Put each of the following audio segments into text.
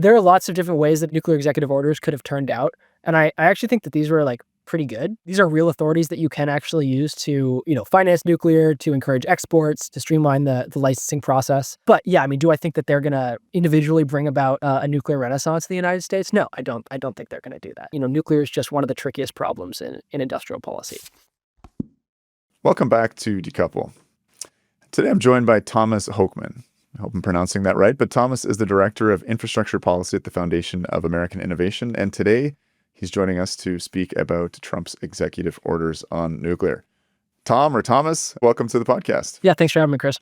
there are lots of different ways that nuclear executive orders could have turned out. And I actually think that these were like pretty good. These are real authorities that you can actually use to, finance nuclear, to encourage exports, to streamline the licensing process. But yeah, I mean, do I think that they're going to individually bring about a nuclear renaissance in the United States? No, I don't think they're going to do that. Nuclear is just one of the trickiest problems in industrial policy. Welcome back to Decouple. Today I'm joined by Thomas Hochman. I hope I'm pronouncing that right, but Thomas is the Director of Infrastructure Policy at the Foundation of American Innovation, and today he's joining us to speak about Trump's executive orders on nuclear. Tom, or Thomas, welcome to the podcast. Yeah, thanks for having me, Chris.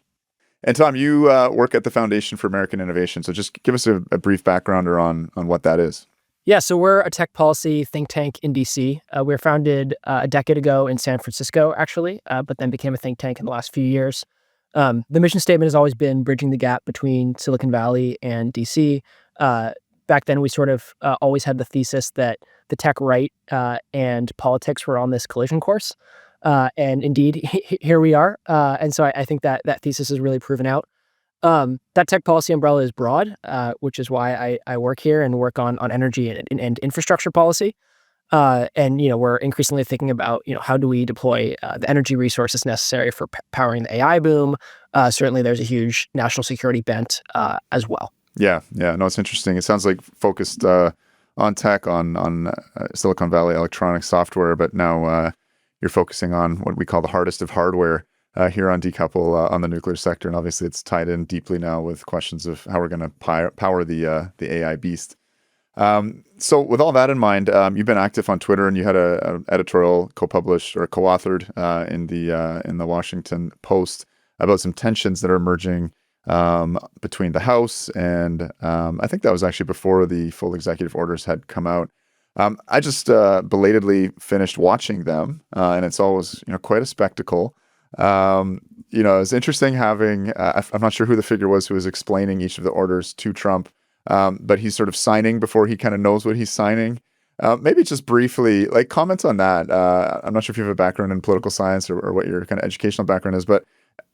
And Tom, you work at the Foundation for American Innovation, so just give us a brief backgrounder on what that is. Yeah, so we're a tech policy think tank in DC. We were founded a decade ago in San Francisco, actually, but then became a think tank in the last few years. The mission statement has always been bridging the gap between Silicon Valley and DC. Back then, we sort of always had the thesis that the tech right and politics were on this collision course. And indeed, here we are. And so I think that thesis is really proven out. That tech policy umbrella is broad, which is why I work here and work on energy and infrastructure policy. And we're increasingly thinking about, how do we deploy the energy resources necessary for powering the AI boom? Certainly, there's a huge national security bent as well. Yeah. No, it's interesting. It sounds like focused on tech, on Silicon Valley electronic software, but now you're focusing on what we call the hardest of hardware here on Decouple on the nuclear sector. And obviously, it's tied in deeply now with questions of how we're going to power the AI beast. So with all that in mind, you've been active on Twitter, and you had a editorial co-published or co-authored in the Washington Post about some tensions that are emerging between the House and I think that was actually before the full executive orders had come out. I just belatedly finished watching them, and it's always quite a spectacle. It's interesting having I'm not sure who the figure was who was explaining each of the orders to Trump. But he's sort of signing before he kind of knows what he's signing. Maybe just briefly, comment on that. I'm not sure if you have a background in political science or what your kind of educational background is, but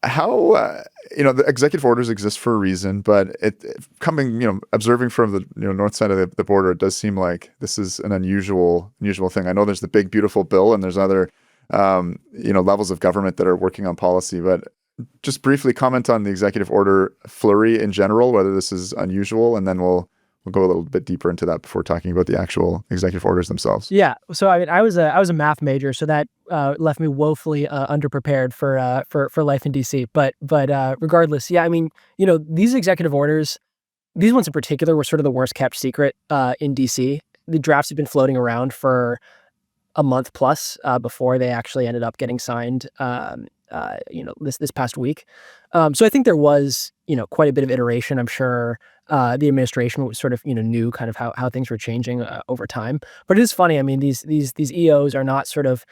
how, the executive orders exist for a reason, but observing from the north side of the border, it does seem like this is an unusual thing. I know there's the big, beautiful bill and there's other, levels of government that are working on policy, but just briefly comment on the executive order flurry in general, whether this is unusual, and then we'll go a little bit deeper into that before talking about the actual executive orders themselves. Yeah. So I mean, I was a math major, so that left me woefully underprepared for life in DC. But regardless, yeah, I mean, these executive orders, these ones in particular, were sort of the worst kept secret in DC. The drafts have been floating around for a month plus before they actually ended up getting signed. This past week. So I think there was, quite a bit of iteration. I'm sure the administration was sort of, knew kind of how things were changing over time. But it is funny. I mean, these EOs are not sort of,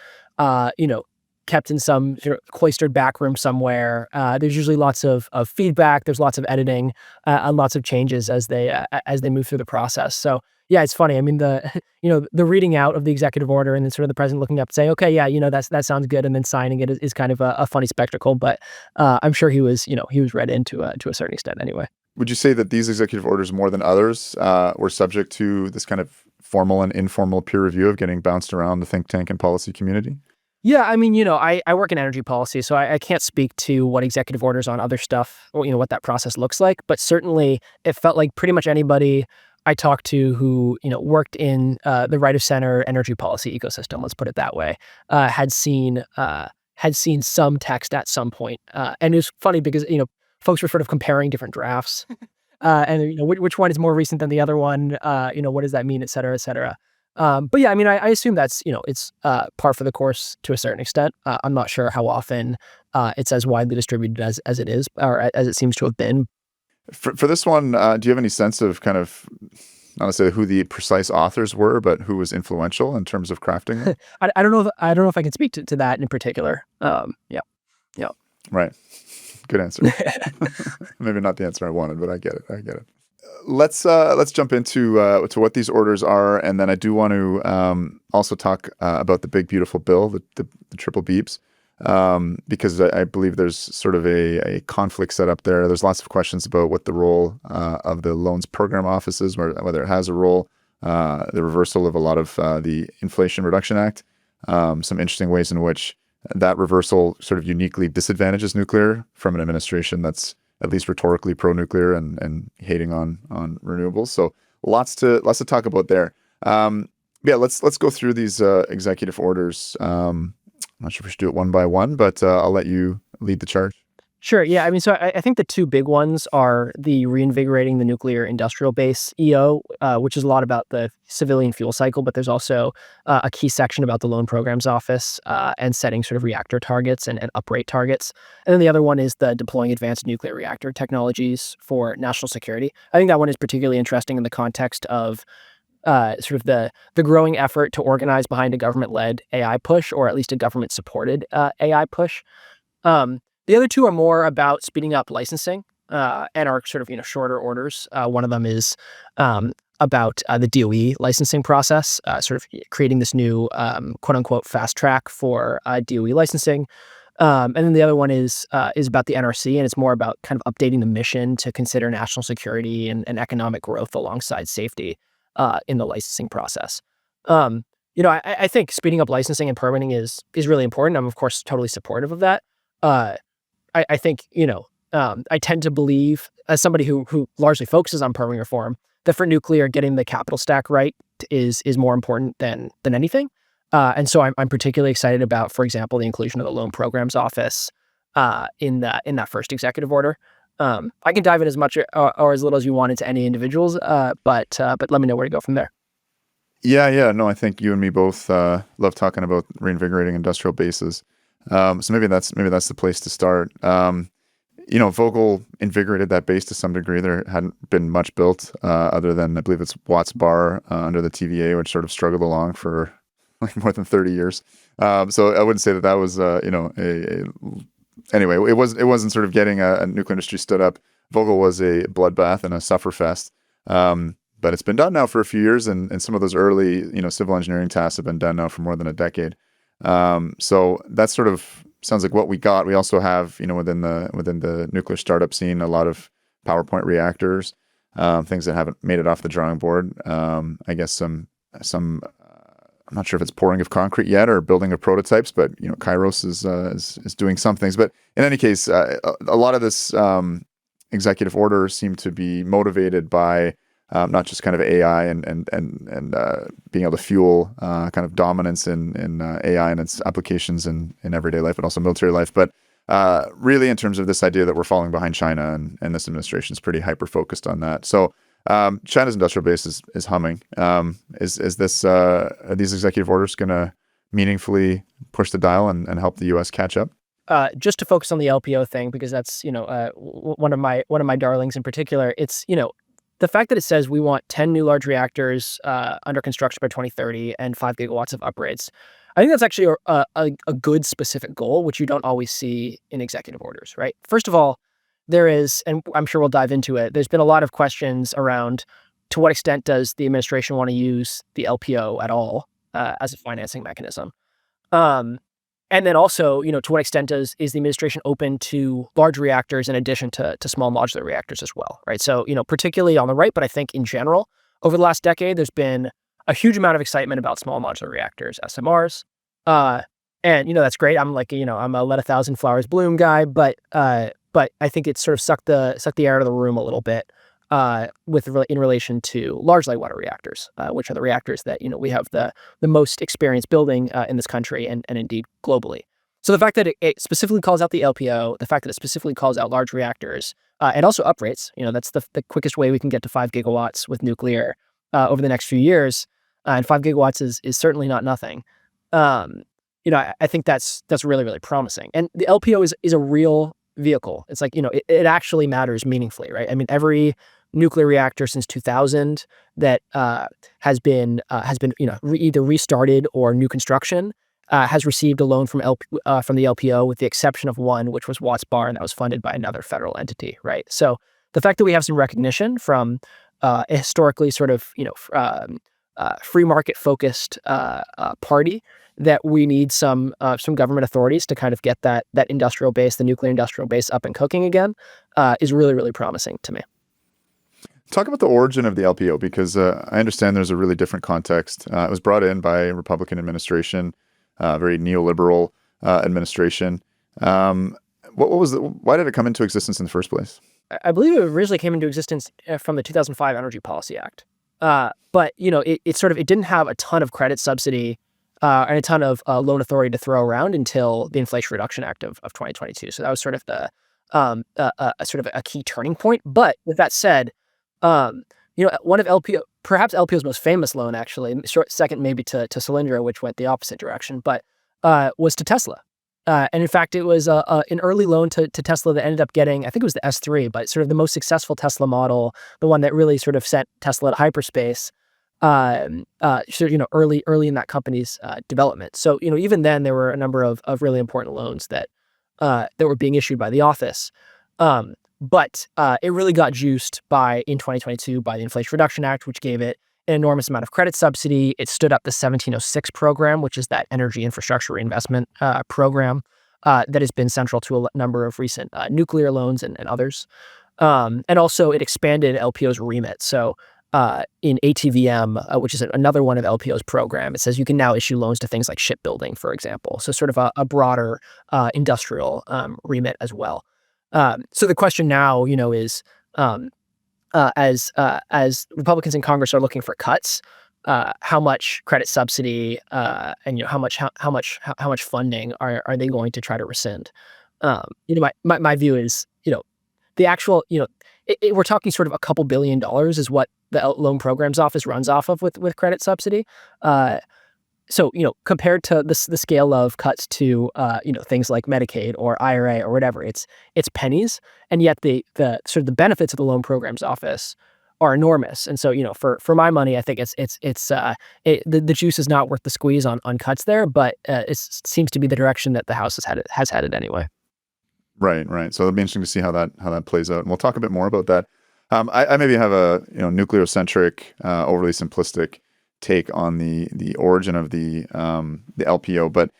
kept in some sort of cloistered back room somewhere. There's usually lots of feedback. There's lots of editing and lots of changes as they move through the process. So yeah, it's funny. I mean, the reading out of the executive order and then sort of the president looking up and saying, okay, yeah, that sounds good, and then signing it is kind of a funny spectacle. But I'm sure he was read into to a certain extent anyway. Would you say that these executive orders, more than others, were subject to this kind of formal and informal peer review of getting bounced around the think tank and policy community? Yeah, I mean, I work in energy policy, so I can't speak to what executive orders on other stuff, or, what that process looks like. But certainly, it felt like pretty much anybody I talked to who, worked in the right of center energy policy ecosystem, let's put it that way, had seen some text at some point. And it was funny because, folks were sort of comparing different drafts and, which one is more recent than the other one? What does that mean, et cetera, et cetera. But yeah, I mean, I assume that's, it's par for the course to a certain extent. I'm not sure how often it's as widely distributed as it is, or as it seems to have been. For this one, do you have any sense of kind of, not necessarily who the precise authors were, but who was influential in terms of crafting them? I don't know if I can speak to that in particular. Yeah. Right. Good answer. Maybe not the answer I wanted, but I get it. Let's jump into to what these orders are, and then I do want to also talk about the big beautiful bill, the triple beeps. because I believe there's sort of a conflict set up there. There's lots of questions about what the role of the Loans Program Office is, whether it has a role, the reversal of a lot of the Inflation Reduction Act, some interesting ways in which that reversal sort of uniquely disadvantages nuclear from an administration that's at least rhetorically pro-nuclear and hating on renewables. So lots to talk about there. Yeah, let's go through these executive orders. I'm not sure if we should do it one by one, but I'll let you lead the charge. Sure. Yeah. I mean, so I think the two big ones are the Reinvigorating the Nuclear Industrial Base EO, which is a lot about the civilian fuel cycle, but there's also a key section about the Loan Programs Office and setting sort of reactor targets and uprate targets. And then the other one is the Deploying Advanced Nuclear Reactor Technologies for National Security. I think that one is particularly interesting in the context of sort of the growing effort to organize behind a government-led AI push, or at least a government-supported AI push. The other two are more about speeding up licensing and are sort of shorter orders. One of them is about the DOE licensing process, sort of creating this new quote unquote fast track for DOE licensing. And then the other one is about the NRC, and it's more about kind of updating the mission to consider national security and economic growth alongside safety in the licensing process. I think speeding up licensing and permitting is really important. I'm of course totally supportive of that. I think, I tend to believe, as somebody who largely focuses on permitting reform, that for nuclear, getting the capital stack right is more important than anything. And so I'm particularly excited about, for example, the inclusion of the Loan Programs Office in that first executive order. I can dive in as much or as little as you want into any individuals, but let me know where to go from there. Yeah. No, I think you and me both love talking about reinvigorating industrial bases. So maybe that's the place to start. Vogtle invigorated that base to some degree. There hadn't been much built other than, I believe it's Watts Bar under the TVA, which sort of struggled along for like more than 30 years. So I wouldn't say that was anyway. It wasn't sort of getting a nuclear industry stood up. Vogtle was a bloodbath and a sufferfest. But it's been done now for a few years, and some of those early civil engineering tasks have been done now for more than a decade. So that sort of sounds like what we got. We also have, within the nuclear startup scene, a lot of PowerPoint reactors, things that haven't made it off the drawing board. I guess some I'm not sure if it's pouring of concrete yet or building of prototypes, but Kairos is doing some things. But in any case, a lot of this executive order seemed to be motivated by not just kind of AI and being able to fuel kind of dominance in AI and its applications in everyday life, but also military life. But really, in terms of this idea that we're falling behind China, and this administration is pretty hyper focused on that. So China's industrial base is humming. Is this are these executive orders going to meaningfully push the dial and help the U.S. catch up? Just to focus on the LPO thing, because that's one of my darlings in particular. It's the fact that it says we want 10 new large reactors under construction by 2030 and 5 gigawatts of upgrades. I think that's actually a good specific goal, which you don't always see in executive orders, right? First of all, there is, and I'm sure we'll dive into it, there's been a lot of questions around to what extent does the administration want to use the LPO at all as a financing mechanism? And then also, to what extent is the administration open to large reactors in addition to small modular reactors as well, right? So, particularly on the right, but I think in general, over the last decade, there's been a huge amount of excitement about small modular reactors, SMRs. And, that's great. I'm like, I'm a let 1,000 flowers bloom guy, but I think it's sort of sucked the air out of the room a little bit in relation to large light water reactors, which are the reactors that we have the most experience building in this country and indeed globally. So the fact that it specifically calls out the LPO, the fact that it specifically calls out large reactors, and also uprates, that's the quickest way we can get to 5 gigawatts with nuclear over the next few years, and 5 gigawatts is certainly not nothing. I think that's really, really promising. And the LPO is a real vehicle. It's like, it actually matters meaningfully, right? I mean, every nuclear reactor since 2000 that has been either restarted or new construction has received a loan from the LPO, with the exception of one, which was Watts Bar, and that was funded by another federal entity, right? So the fact that we have some recognition from a historically sort of free market focused party that we need some government authorities to kind of get that industrial base, the nuclear industrial base, up and cooking again, is really, really promising to me. Talk about the origin of the LPO, because I understand there's a really different context. It was brought in by a Republican administration, very neoliberal administration. Why did it come into existence in the first place? I believe it originally came into existence from the 2005 Energy Policy Act. But it didn't have a ton of credit subsidy and a ton of loan authority to throw around until the Inflation Reduction Act of 2022. So that was sort of the sort of a key turning point. But with that said, one of perhaps LPO's most famous loan, actually, second maybe to Solyndra, which went the opposite direction, but was to Tesla. And in fact, it was an early loan to Tesla that ended up getting, I think it was the S3, but sort of the most successful Tesla model, the one that really sort of sent Tesla to hyperspace, early in that company's development. So, even then there were a number of really important loans that were being issued by the office. But it really got juiced in 2022 by the Inflation Reduction Act, which gave it an enormous amount of credit subsidy. It stood up the 1706 program, which is that energy infrastructure reinvestment program that has been central to a number of recent nuclear loans and others. And also it expanded LPO's remit. So in ATVM, which is another one of LPO's program, it says you can now issue loans to things like shipbuilding, for example. So sort of a broader industrial remit as well. So the question now, is as Republicans in Congress are looking for cuts, how much credit subsidy and how much funding are they going to try to rescind? My view is the actual we're talking sort of a couple $2 billion is what the loan programs office runs off of with credit subsidy. So, compared to the scale of cuts to, things like Medicaid or IRA or whatever, it's pennies. And yet the sort of the benefits of the loan programs office are enormous. And so, for my money, I think the juice is not worth the squeeze on cuts there, but it seems to be the direction that the House has headed anyway. Right. So it'll be interesting to see how that plays out. And we'll talk a bit more about that. I maybe have a, nucleocentric, overly simplistic take on the origin of the LPO, but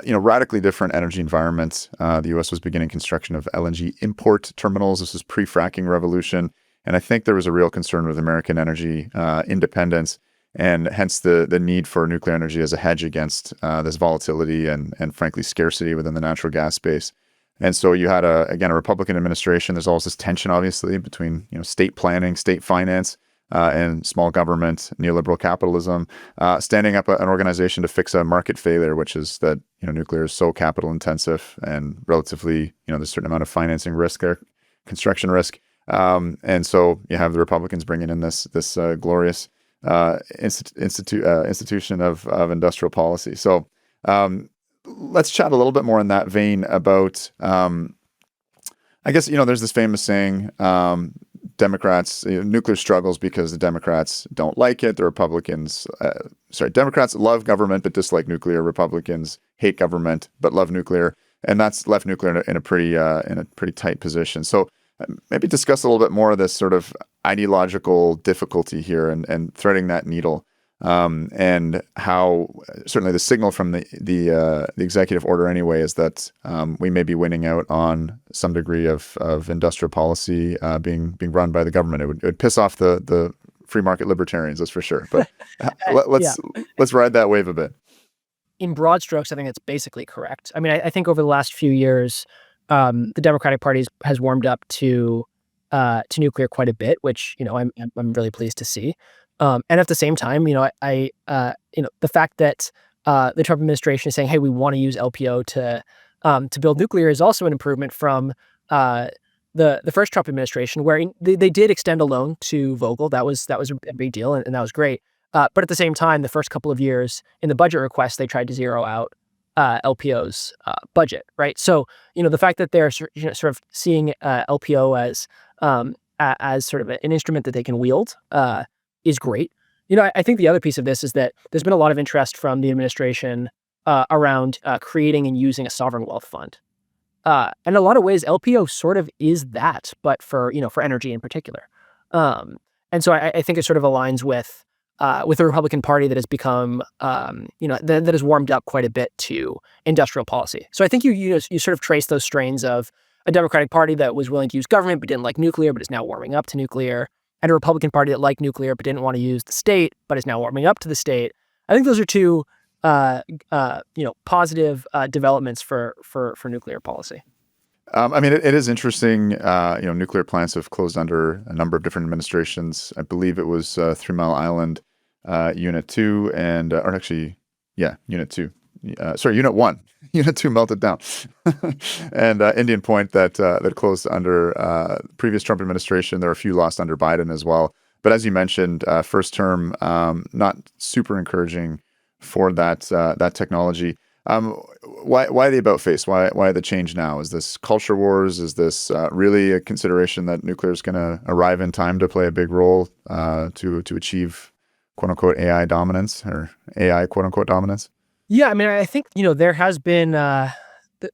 radically different energy environments. The U.S. was beginning construction of LNG import terminals. This was pre-fracking revolution, and I think there was a real concern with American energy independence, and hence the need for nuclear energy as a hedge against this volatility and frankly scarcity within the natural gas space. And so you had a Republican administration. There's always this tension, obviously, between state planning, state finance, and small government, neoliberal capitalism, standing up an organization to fix a market failure, which is that nuclear is so capital intensive and relatively there's a certain amount of financing risk or construction risk, and so you have the Republicans bringing in this glorious institution of industrial policy. So let's chat a little bit more in that vein about. I guess there's this famous saying. Democrats, nuclear struggles because the Democrats don't like it. The Republicans, Democrats love government but dislike nuclear. Republicans hate government but love nuclear, and that's left nuclear in a pretty tight position. So maybe discuss a little bit more of this sort of ideological difficulty here and threading that needle, and how certainly the signal from the executive order anyway is that we may be winning out on some degree of industrial policy being run by the government. It would piss off the free market libertarians, that's for sure. But let's ride that wave a bit. In broad strokes, I think that's basically correct. I mean, I think over the last few years, the Democratic Party has warmed up to nuclear quite a bit, which I'm really pleased to see. And at the same time, the fact that the Trump administration is saying, "Hey, we want to use LPO to build nuclear," is also an improvement from the first Trump administration, where they did extend a loan to Vogtle. That was a big deal, and that was great. But at the same time, the first couple of years in the budget request, they tried to zero out LPO's budget, right? So the fact that they're sort of seeing LPO as sort of an instrument that they can wield is great. I think the other piece of this is that there's been a lot of interest from the administration around creating and using a sovereign wealth fund. And in a lot of ways, LPO sort of is that, but for energy in particular. And so I think it sort of aligns with with a Republican Party that has become, that has warmed up quite a bit to industrial policy. So I think you sort of trace those strains of a Democratic Party that was willing to use government but didn't like nuclear, but is now warming up to nuclear, and a Republican Party that liked nuclear but didn't want to use the state, but is now warming up to the state. I think those are two, positive developments for nuclear policy. I mean, it is interesting. Nuclear plants have closed under a number of different administrations. I believe it was 3 Mile Island, Unit 2, and Unit 2. Unit 1. Unit 2 melted down, and Indian Point that closed under previous Trump administration. There are a few lost under Biden as well. But as you mentioned, first term, not super encouraging for that technology. Why the about face? Why the change now? Is this culture wars? Is this really a consideration that nuclear is going to arrive in time to play a big role to achieve quote unquote AI dominance or AI quote unquote dominance? Yeah, I mean, I think there has been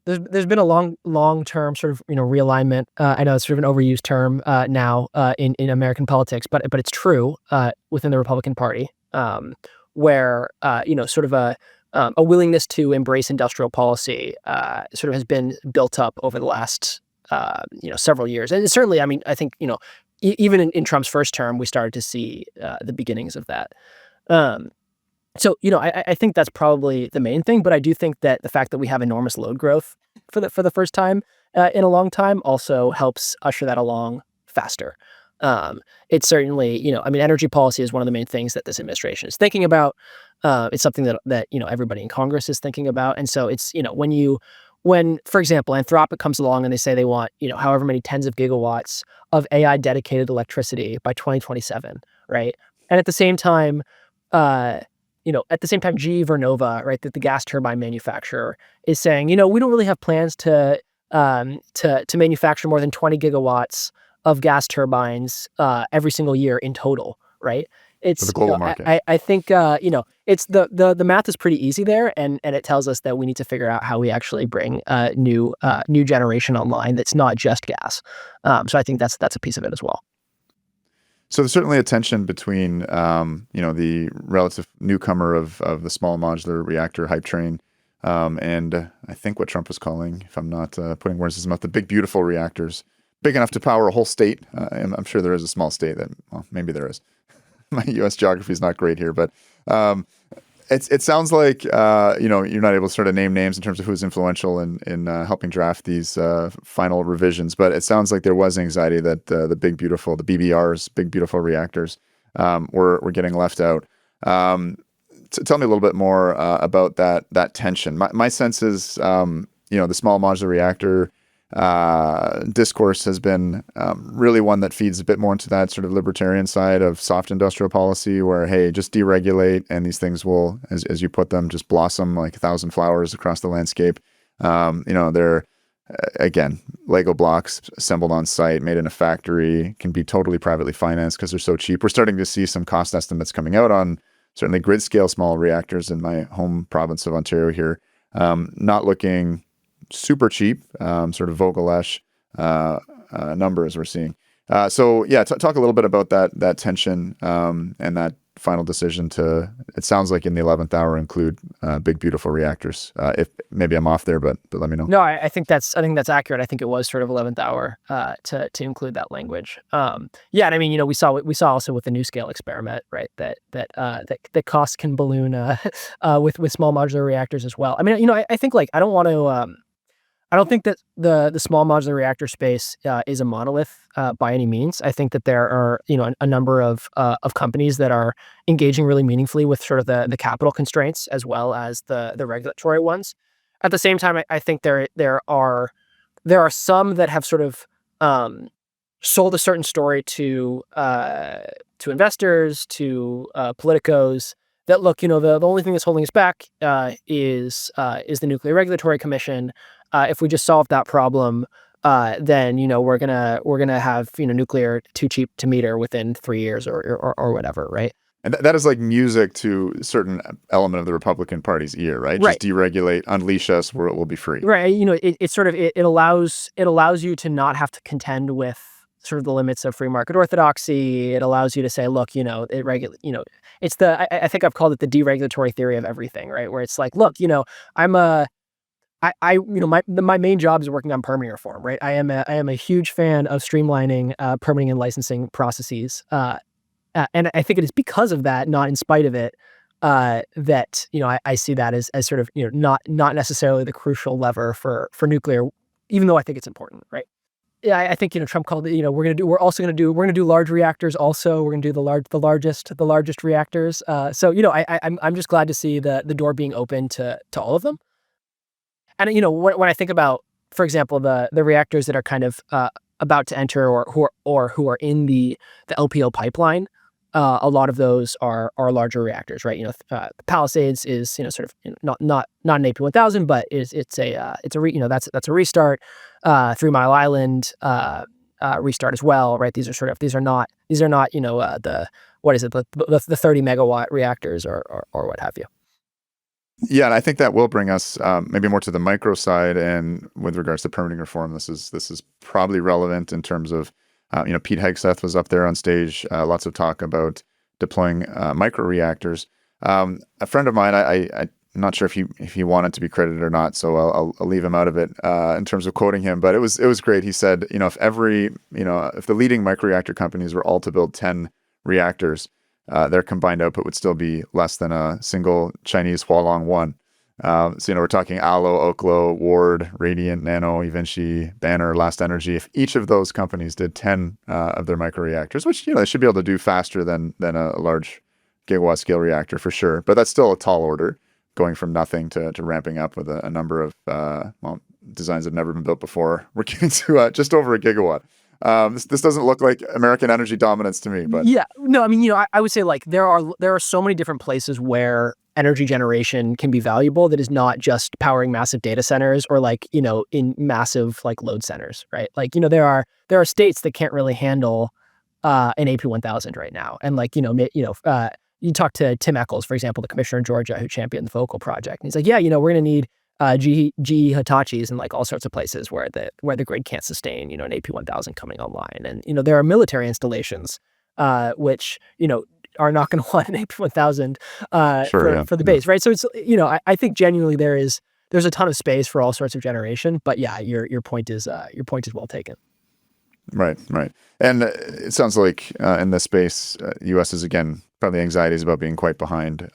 there's been a long term sort of realignment. I know it's sort of an overused term now in American politics, but it's true within the Republican Party, where sort of a willingness to embrace industrial policy sort of has been built up over the last several years, and certainly, I mean, I think even in Trump's first term, we started to see the beginnings of that. So, I think that's probably the main thing, but I do think that the fact that we have enormous load growth for the first time in a long time also helps usher that along faster. It's certainly, I mean, energy policy is one of the main things that this administration is thinking about. It's something that everybody in Congress is thinking about. And so it's, when, for example, Anthropic comes along and they say they want, however many tens of gigawatts of AI dedicated electricity by 2027, right? And at the same time, GE Vernova, right, that the gas turbine manufacturer is saying, we don't really have plans to manufacture more than 20 gigawatts of gas turbines every single year in total, right? It's for the global market. I think it's the math is pretty easy there, and it tells us that we need to figure out how we actually bring new generation online that's not just gas. So I think that's a piece of it as well. So there's certainly a tension between, the relative newcomer of the small modular reactor hype train, and I think what Trump was calling, if I'm not putting words in his mouth, the big beautiful reactors, big enough to power a whole state. I'm sure there is a small state that, well, maybe there is. My U.S. geography is not great here, but it sounds like you're not able to sort of name names in terms of who's influential in helping draft these final revisions. But it sounds like there was anxiety that the BBRs, big beautiful reactors, were getting left out. Tell me a little bit more about that tension. My sense is the small modular reactor discourse has been really one that feeds a bit more into that sort of libertarian side of soft industrial policy, where, hey, just deregulate and these things will, as you put them, just blossom like 1,000 flowers across the landscape. They're, again, Lego blocks assembled on site, made in a factory, can be totally privately financed because they're so cheap. We're starting to see some cost estimates coming out on certainly grid scale small reactors in my home province of Ontario here, not looking super cheap, sort of Vogel-esque numbers we're seeing. Talk a little bit about that tension and that final decision to, it sounds like in the 11th hour, include big beautiful reactors. If maybe I'm off there, but let me know. No, I think that's accurate. I think it was sort of 11th hour to include that language. And I mean, we saw also with the NuScale experiment, right, that costs can balloon with small modular reactors as well. I mean, I think I don't think that the small modular reactor space is a monolith by any means. I think that there are a number of companies that are engaging really meaningfully with sort of the capital constraints as well as the regulatory ones. At the same time, I think there are some that have sort of sold a certain story to investors, to politicos, that look, the only thing that's holding us back is the Nuclear Regulatory Commission. If we just solve that problem, then we're gonna have nuclear too cheap to meter within 3 years or whatever, right? And that is like music to a certain element of the Republican Party's ear, right? Right. Just deregulate, unleash us, we'll be free. Right. It allows you to not have to contend with sort of the limits of free market orthodoxy. It allows you to say, look, it's I think I've called it the deregulatory theory of everything, right? Where it's like, look, I'm a my main job is working on permitting reform, right? I am a huge fan of streamlining permitting and licensing processes, and I think it is because of that, not in spite of it, that I see that as sort of not necessarily the crucial lever for nuclear, even though I think it's important, right? Yeah, I think Trump called it. We're gonna do large reactors. Also, we're gonna do the largest reactors. So I'm just glad to see the door being open to all of them. And when I think about, for example, the reactors that are kind of about to enter or who are in the LPO pipeline, a lot of those are larger reactors, right? Palisades is sort of not an AP1000, but it's a restart. 3 Mile Island restart as well, right? These are not the what is it the 30 megawatt reactors or what have you. Yeah, and I think that will bring us maybe more to the micro side. And with regards to permitting reform, this is probably relevant in terms of Pete Hegseth was up there on stage. Lots of talk about deploying micro reactors. A friend of mine, I'm not sure if he wanted to be credited or not, so I'll leave him out of it in terms of quoting him. But it was great. He said, if the leading micro reactor companies were all to build 10 reactors, their combined output would still be less than a single Chinese Hualong 1. So, we're talking Allo, Oklo, Ward, Radiant, Nano, eVinci, Banner, Last Energy. If each of those companies did 10 of their microreactors, which, they should be able to do faster than a large gigawatt scale reactor for sure. But that's still a tall order, going from nothing to ramping up with a number of designs that have never been built before. We're getting to just over a gigawatt. This doesn't look like American energy dominance to me, but yeah, no, I mean, I would say like there are so many different places where energy generation can be valuable that is not just powering massive data centers or like, in massive like load centers, right? Like, there are states that can't really handle an AP1000 right now. And like, you talk to Tim Eccles, for example, the commissioner in Georgia who championed the Vocal project. And he's like, yeah, we're going to need GE Hitachis and like all sorts of places where the grid can't sustain, an AP1000 coming online. And, there are military installations, which, are not going to want an AP1000 sure, yeah, for the base, right? So it's, I think genuinely there's a ton of space for all sorts of generation, but yeah, your point is well taken. Right. And it sounds like in this space, U.S. is again probably anxieties about being quite behind.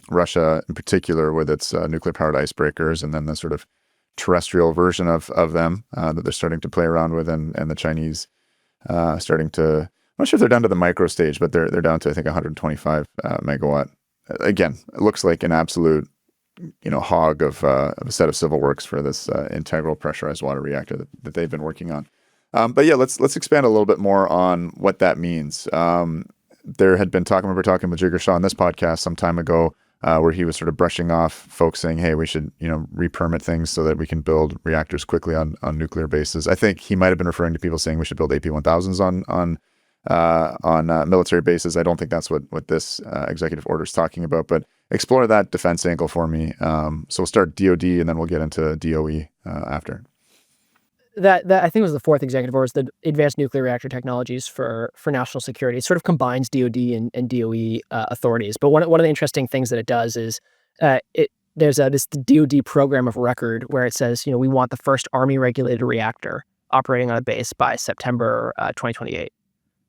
Russia, in particular, with its nuclear-powered icebreakers, and then the sort of terrestrial version of them that they're starting to play around with, and the Chinese starting to. I'm not sure if they're down to the micro stage, but they're down to I think 125 megawatt. Again, it looks like an absolute hog of a set of civil works for this integral pressurized water reactor that they've been working on. But yeah, let's expand a little bit more on what that means. There had been talk. I remember talking with Jigar Shah on this podcast some time ago, where he was sort of brushing off folks saying, "Hey, we should re-permit things so that we can build reactors quickly on nuclear bases." I think he might have been referring to people saying we should build AP1000s on military bases. I don't think that's what this executive order is talking about. But explore that defense angle for me. So we'll start DoD and then we'll get into DOE after. That I think was the fourth executive order, is the Advanced Nuclear Reactor Technologies for National Security. It sort of combines DoD and DOE authorities. But one of the interesting things that it does is there's this DoD program of record where it says, we want the first Army regulated reactor operating on a base by September 2028.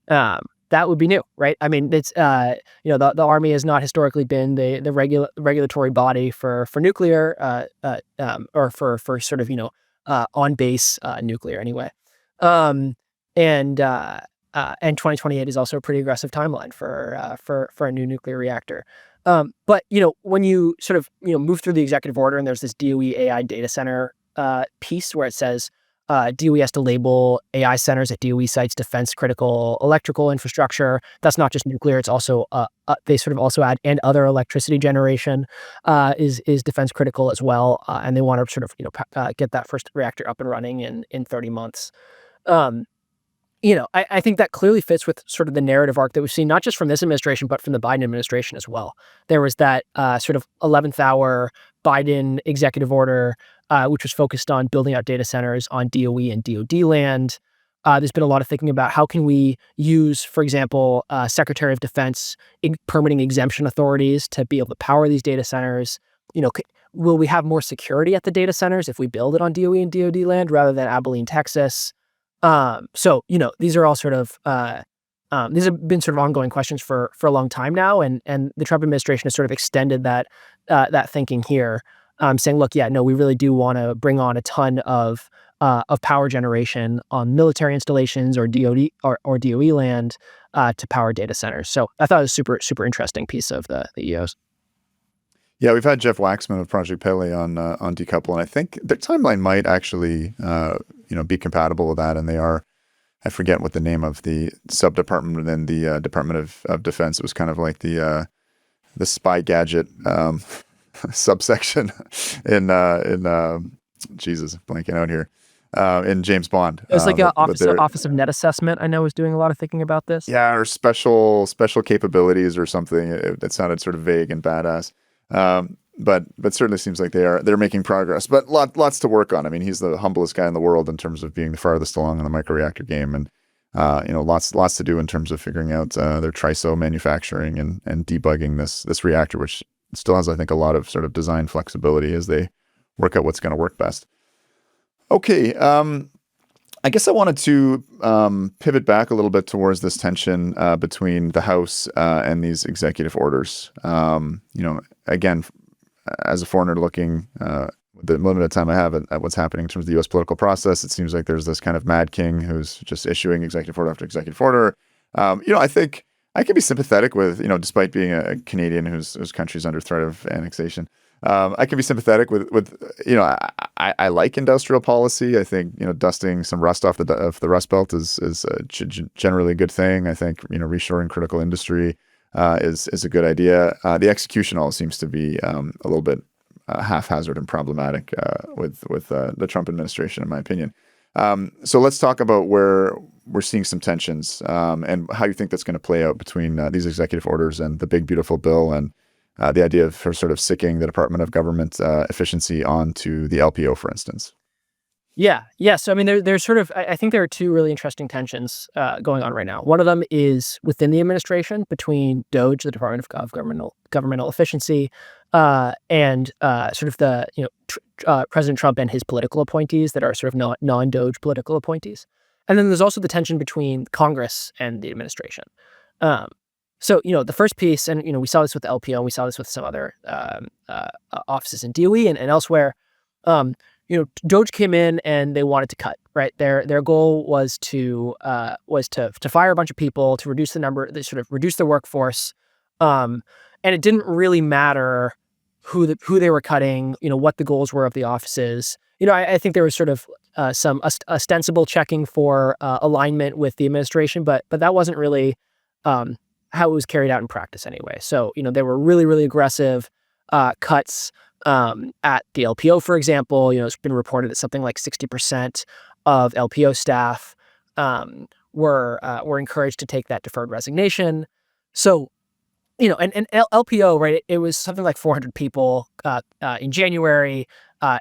That would be new, right? I mean, it's the Army has not historically been the regulatory body for nuclear or for sort of on base nuclear anyway. And 2028 is also a pretty aggressive timeline for a new nuclear reactor. But when you sort of move through the executive order, and there's this DOE AI data center piece where it says DOE has to label AI centers at DOE sites defense critical electrical infrastructure. That's not just nuclear; it's also they sort of also add and other electricity generation is defense critical as well, and they want to sort of get that first reactor up and running in 30 months. I think that clearly fits with sort of the narrative arc that we've seen, not just from this administration, but from the Biden administration as well. There was that sort of 11th hour Biden executive order, which was focused on building out data centers on DOE and DoD land. There's been a lot of thinking about how can we use, for example, Secretary of Defense permitting exemption authorities to be able to power these data centers. Will we have more security at the data centers if we build it on DOE and DoD land rather than Abilene, Texas? These are all sort of these have been sort of ongoing questions for a long time now, and the Trump administration has sort of extended that thinking here, saying, look, yeah, no, we really do want to bring on a ton of power generation on military installations or DoD or DOE land to power data centers. So I thought it was super interesting piece of the EOs. Yeah, we've had Jeff Waxman of Project Pele on Decouple, and I think their timeline might actually be compatible with that. And they are, I forget what the name of the sub-department within the Department of Defense. It was kind of like the spy gadget subsection in Jesus, blanking out here. In James Bond. It was like Office of Net Assessment, I know, was doing a lot of thinking about this. Yeah, or special capabilities or something. It sounded sort of vague and badass. But certainly seems like they're making progress. But lots to work on. I mean, he's the humblest guy in the world in terms of being the farthest along in the microreactor game, and lots to do in terms of figuring out their TRISO manufacturing and debugging this reactor, which still has, I think, a lot of sort of design flexibility as they work out what's going to work best. Okay, I guess I wanted to pivot back a little bit towards this tension between the House and these executive orders. Again, as a foreigner looking the limited time I have at what's happening in terms of the U.S. political process, it seems like there's this kind of mad king who's just issuing executive order after executive order. I think I can be sympathetic with, despite being a Canadian whose country's under threat of annexation. I can be sympathetic with I like industrial policy. I think dusting some rust off the Rust Belt is generally a good thing. I think reshoring critical industry is a good idea. The execution all seems to be a little bit haphazard and problematic with the Trump administration, in my opinion. So let's talk about where we're seeing some tensions and how you think that's going to play out between these executive orders and the big beautiful bill and the idea of sort of sicking the Department of Government efficiency onto the LPO, for instance. Yeah. So I mean, there's sort of, I think there are two really interesting tensions going on right now. One of them is within the administration between DOGE, the Department of Governmental Efficiency, and sort of the President Trump and his political appointees that are sort of non-DOGE political appointees. And then there's also the tension between Congress and the administration. So, the first piece, and, we saw this with the LPO, and we saw this with some other offices in DOE and elsewhere. DOGE came in and they wanted to cut, right? Their goal was to fire a bunch of people, to reduce the number, they sort of reduce the workforce. And it didn't really matter who they were cutting, what the goals were of the offices. I think there was sort of some ostensible checking for alignment with the administration, but that wasn't really how it was carried out in practice anyway. So, there were really, really aggressive cuts at the LPO, for example. It's been reported that something like 60% of LPO staff were encouraged to take that deferred resignation. So, and LPO, right, it was something like 400 people in January.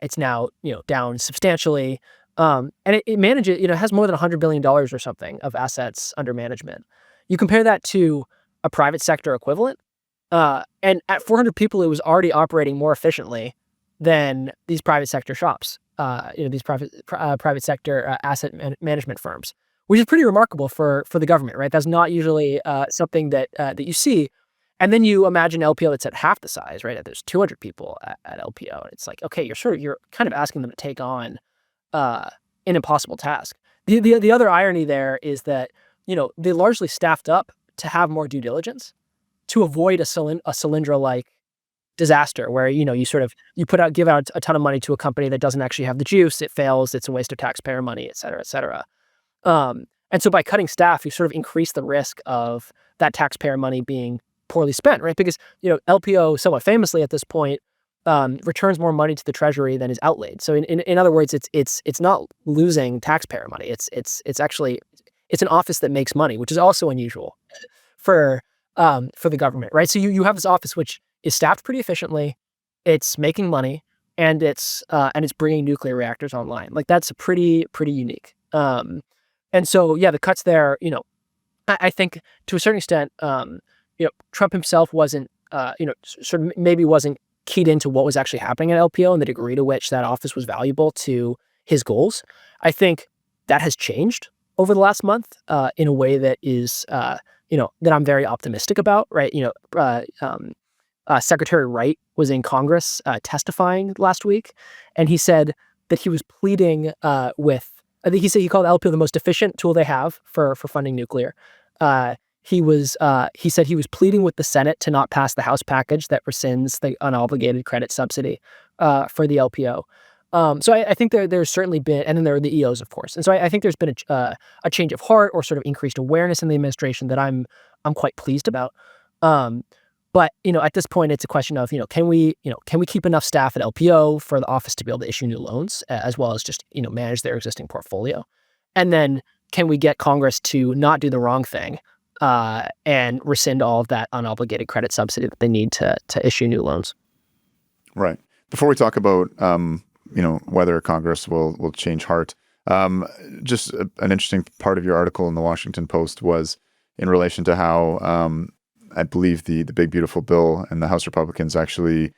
It's now, down substantially. And it manages, it has more than $100 billion or something of assets under management. You compare that to a private sector equivalent, and at 400 people, it was already operating more efficiently than these private sector shops, these private sector asset management firms, which is pretty remarkable for the government, right? That's not usually something that you see. And then you imagine LPO that's at half the size, right? There's 200 people at LPO, and it's like, okay, you're kind of asking them to take on an impossible task. The other irony there is that they largely staffed up to have more due diligence, to avoid a Solyndra-like disaster where, you give out a ton of money to a company that doesn't actually have the juice, it fails, it's a waste of taxpayer money, et cetera, et cetera. And so by cutting staff, you sort of increase the risk of that taxpayer money being poorly spent, right? Because, LPO somewhat famously at this point returns more money to the treasury than is outlaid. So in other words, it's not losing taxpayer money. It's actually an office that makes money, which is also unusual for the government, right? So you have this office which is staffed pretty efficiently, it's making money, and it's bringing nuclear reactors online. Like, that's pretty unique. And so, yeah, the cuts there, I think to a certain extent, Trump himself wasn't, sort of maybe wasn't keyed into what was actually happening at LPO and the degree to which that office was valuable to his goals. I think that has changed over the last month in a way that is, that I'm very optimistic about, right? Secretary Wright was in Congress testifying last week, and he said that he was pleading with, I think he called LPO the most efficient tool they have for funding nuclear. He said he was pleading with the Senate to not pass the House package that rescinds the unobligated credit subsidy for the LPO. So I think there's certainly been, and then there are the EOs, of course. And so I think there's been a change of heart or sort of increased awareness in the administration that I'm quite pleased about. But at this point, it's a question of can we keep enough staff at LPO for the office to be able to issue new loans as well as just manage their existing portfolio, and then can we get Congress to not do the wrong thing and rescind all of that unobligated credit subsidy that they need to issue new loans. Right. Before we talk about whether Congress will change heart, just an interesting part of your article in the Washington Post was in relation to how I believe the Big Beautiful Bill and the House Republicans actually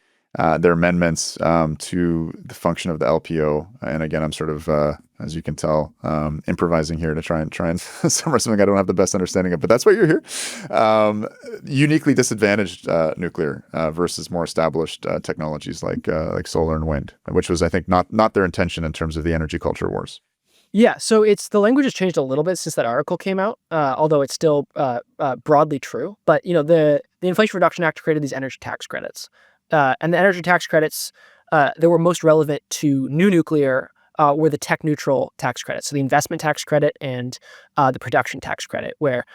their amendments to the function of the LPO. And again, I'm sort of, as you can tell, improvising here to try and summarize something I don't have the best understanding of. But that's why you're here. Uniquely disadvantaged nuclear versus more established technologies like solar and wind, which was, I think, not their intention in terms of the energy culture wars. Yeah, so the language has changed a little bit since that article came out, although it's still broadly true. But the Inflation Reduction Act created these energy tax credits, and the energy tax credits that were most relevant to new nuclear were the tech neutral tax credits, so the investment tax credit and the production tax credit, where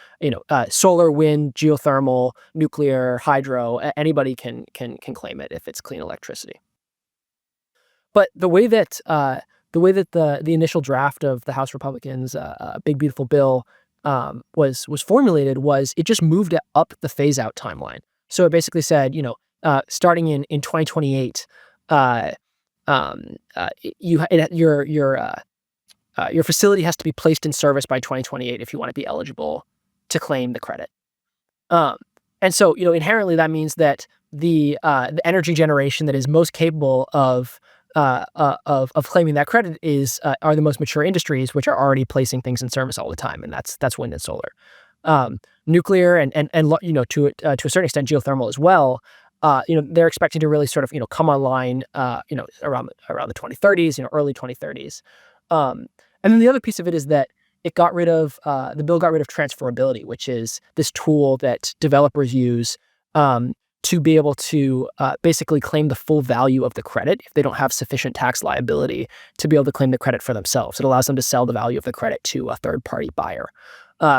solar, wind, geothermal, nuclear, hydro, anybody can claim it if it's clean electricity. But the way that the initial draft of the House Republicans' Big Beautiful Bill was formulated was it just moved it up the phase out timeline. So it basically said, starting in 2028, your facility has to be placed in service by 2028 if you want to be eligible to claim the credit. And so inherently that means that the energy generation that is most capable of claiming that credit are the most mature industries, which are already placing things in service all the time, and that's wind and solar, nuclear, and to a certain extent geothermal as well. They're expecting to really sort of come online around the 2030s, early 2030s. And then the other piece of it is that the bill got rid of transferability, which is this tool that developers use to be able to basically claim the full value of the credit if they don't have sufficient tax liability to be able to claim the credit for themselves. It allows them to sell the value of the credit to a third-party buyer,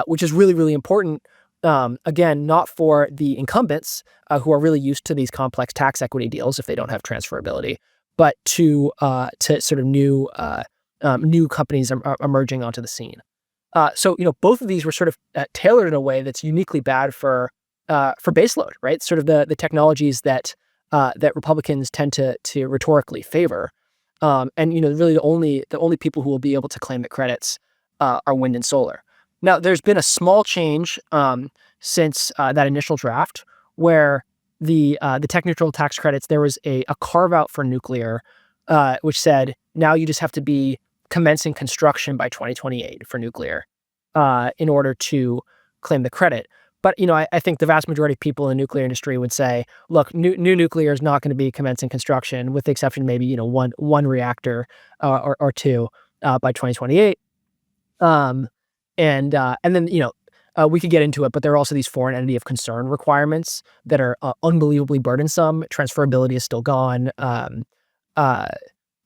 which is really, really important. Again, not for the incumbents who are really used to these complex tax equity deals if they don't have transferability, but to sort of new companies emerging onto the scene. So both of these were sort of tailored in a way that's uniquely bad for baseload, right? Sort of the technologies that Republicans tend to rhetorically favor, and really the only people who will be able to claim the credits are wind and solar. Now, there's been a small change since that initial draft, where the tech neutral tax credits, there was a carve out for nuclear, which said now you just have to be commencing construction by 2028 for nuclear in order to claim the credit. But I think the vast majority of people in the nuclear industry would say, look, new nuclear is not going to be commencing construction, with the exception maybe one reactor or two by 2028. And then we could get into it, but there are also these foreign entity of concern requirements that are unbelievably burdensome. Transferability is still gone.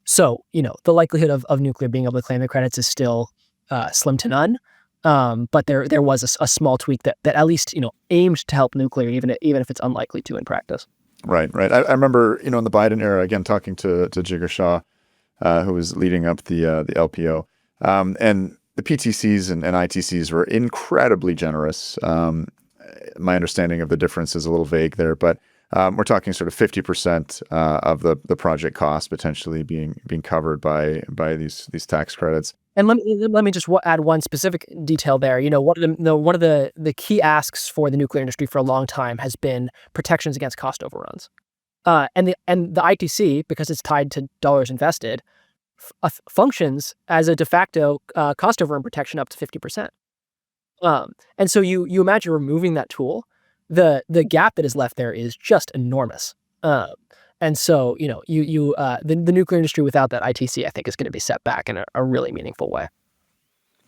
So the likelihood of nuclear being able to claim the credits is still slim to none. But there was a small tweak that at least aimed to help nuclear, even if it's unlikely to in practice. Right. I remember in the Biden era, again talking to Jigar Shah, who was leading up the LPO, and the PTCs and ITCs were incredibly generous. My understanding of the difference is a little vague there, but we're talking sort of 50% of the project cost potentially being covered by these tax credits. And let me just add one specific detail there. One of the key asks for the nuclear industry for a long time has been protections against cost overruns. And the ITC, because it's tied to dollars invested, functions as a de facto cost overrun protection up to 50%. And so you imagine removing that tool, the gap that is left there is just enormous. And so the nuclear industry without that ITC, I think, is going to be set back in a really meaningful way.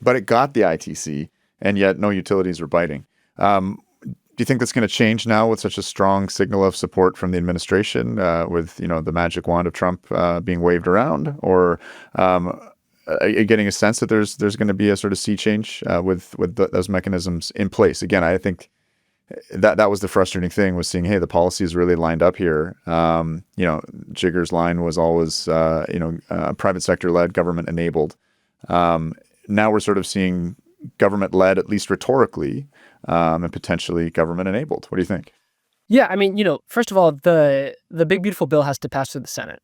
But it got the ITC, and yet no utilities were biting. Do you think that's going to change now with such a strong signal of support from the administration, with the magic wand of Trump being waved around, or are you getting a sense that there's going to be a sort of sea change with those mechanisms in place? Again, I think that was the frustrating thing, was seeing, hey, the policy is really lined up here. Jigger's line was always private sector led, government enabled. Now we're sort of seeing government led, at least rhetorically, and potentially government enabled. What do you think? Yeah, I mean, first of all, the big beautiful bill has to pass through the Senate.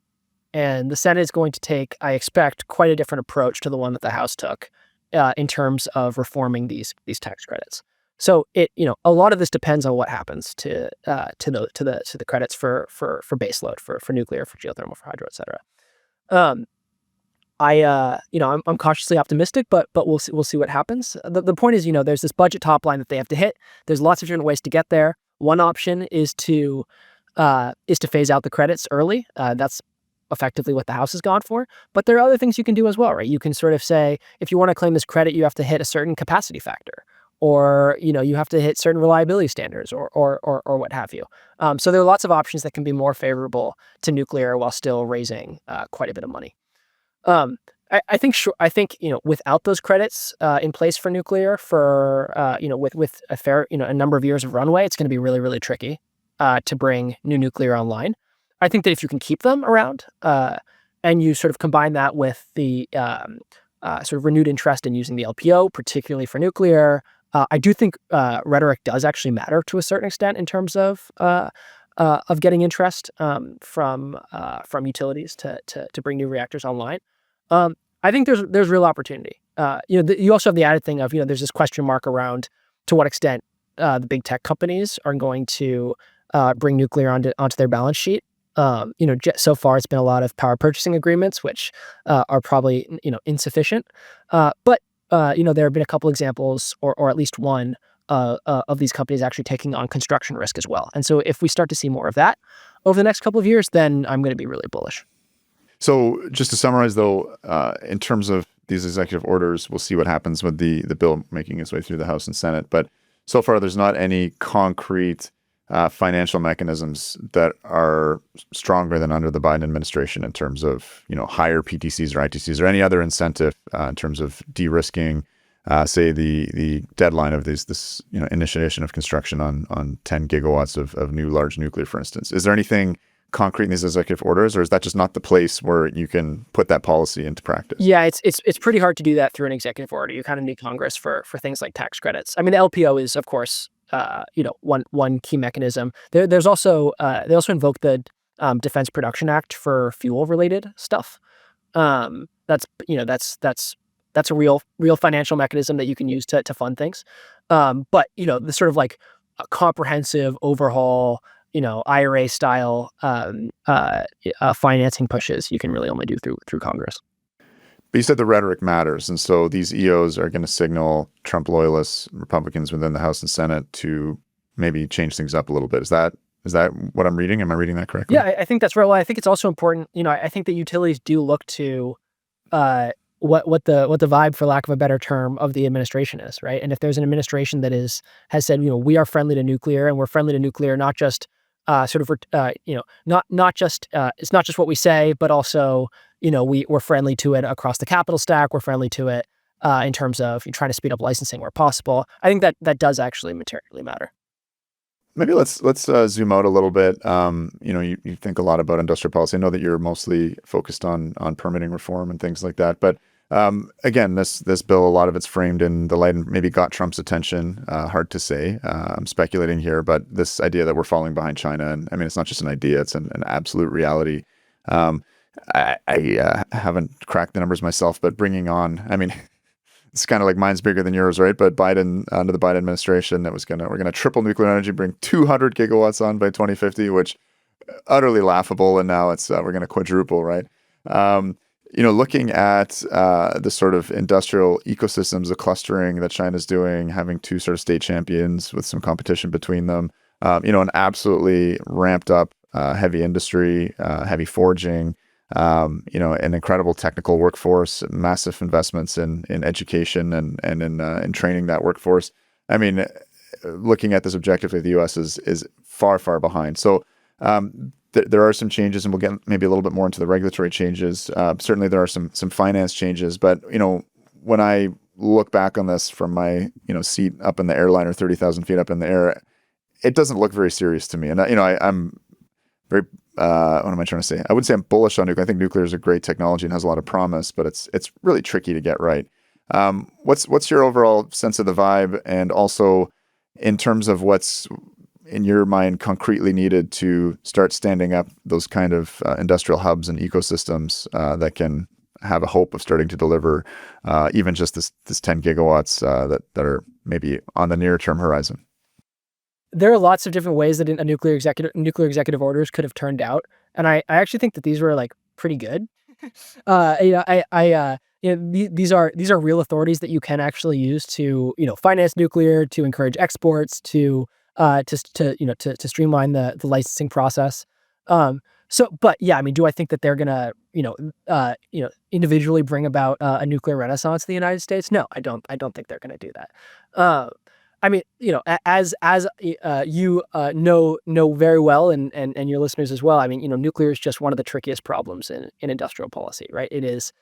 And the Senate is going to take, I expect, quite a different approach to the one that the House took in terms of reforming these tax credits. So a lot of this depends on what happens to the credits for baseload, for nuclear, for geothermal, for hydro, et cetera. I'm cautiously optimistic, but we'll see what happens. The point is, there's this budget top line that they have to hit. There's lots of different ways to get there. One option is to phase out the credits early. That's effectively what the House has gone for. But there are other things you can do as well, right? You can sort of say, if you want to claim this credit, you have to hit a certain capacity factor, or you have to hit certain reliability standards, or what have you. So there are lots of options that can be more favorable to nuclear while still raising quite a bit of money. I think without those credits in place for nuclear, with a fair a number of years of runway, it's going to be really, really tricky to bring new nuclear online. I think that if you can keep them around and you sort of combine that with the sort of renewed interest in using the LPO, particularly for nuclear, I do think rhetoric does actually matter to a certain extent in terms of getting interest from utilities to bring new reactors online. I think there's real opportunity. You also have the added thing of there's this question mark around to what extent the big tech companies are going to bring nuclear onto their balance sheet. So far it's been a lot of power purchasing agreements, which are probably insufficient. But there have been a couple examples, or at least one of these companies actually taking on construction risk as well. And so if we start to see more of that over the next couple of years, then I'm going to be really bullish. So just to summarize, though, in terms of these executive orders, we'll see what happens with the bill making its way through the House and Senate. But so far, there's not any concrete financial mechanisms that are stronger than under the Biden administration in terms of higher PTCs or ITCs or any other incentive in terms of de-risking, say the deadline of this initiation of construction on 10 gigawatts of new large nuclear, for instance. Is there anything concrete in these executive orders, or is that just not the place where you can put that policy into practice? Yeah, it's pretty hard to do that through an executive order. You kind of need Congress for things like tax credits. I mean, the LPO is, of course, one key mechanism. There's also they also invoke the Defense Production Act for fuel related stuff. That's a real financial mechanism that you can use to fund things. But the sort of like a comprehensive overhaul, IRA style financing pushes you can really only do through Congress. But you said the rhetoric matters, and so these EOs are going to signal Trump loyalists, Republicans within the House and Senate, to maybe change things up a little bit. Is that what I'm reading? Am I reading that correctly? Yeah, I think that's right. Well, I think it's also important. I think that utilities do look to what the vibe, for lack of a better term, of the administration is, right? And if there's an administration that has said, we are friendly to nuclear, and we're friendly to nuclear, not just it's not just what we say, but also, we're friendly to it across the capital stack. We're friendly to it in terms of trying to speed up licensing where possible. I think that does actually materially matter. Maybe let's zoom out a little bit. You think a lot about industrial policy. I know that you're mostly focused on permitting reform and things like that, but Again, this bill, a lot of it's framed in the light and maybe got Trump's attention. Hard to say. I'm speculating here, but this idea that we're falling behind China, and I mean, it's not just an idea; it's an absolute reality. Um, I haven't cracked the numbers myself, but bringing on, I mean, it's kind of like mine's bigger than yours, right? But Biden, under the Biden administration, that we're gonna triple nuclear energy, bring 200 gigawatts on by 2050, which utterly laughable. And now it's we're gonna quadruple, right? Um, looking at the sort of industrial ecosystems, the clustering that China's doing, having two sort of state champions with some competition between them, an absolutely ramped up heavy industry, heavy forging, an incredible technical workforce, massive investments in education and in training that workforce. I mean, looking at this objectively, the U.S. is far, far behind. So there are some changes, and we'll get maybe a little bit more into the regulatory changes. Certainly, there are some finance changes, but when I look back on this from my seat up in the airliner, 30,000 feet up in the air, it doesn't look very serious to me. And I'm very what am I trying to say? I wouldn't say I'm bullish on nuclear. I think nuclear is a great technology and has a lot of promise, but it's really tricky to get right. What's your overall sense of the vibe, and also in terms of what's in your mind concretely needed to start standing up those kind of industrial hubs and ecosystems that can have a hope of starting to deliver even just this 10 gigawatts that are maybe on the near term horizon? There are lots of different ways that a nuclear executive orders could have turned out, and I actually think that these were like pretty good. These are real authorities that you can actually use to finance nuclear, to encourage exports, to streamline the licensing process. But yeah, I mean, do I think that they're gonna individually bring about a nuclear renaissance in the United States? No, I don't. I don't think they're gonna do that. I mean, as you know very well, and your listeners as well. I mean, nuclear is just one of the trickiest problems in industrial policy, right? It is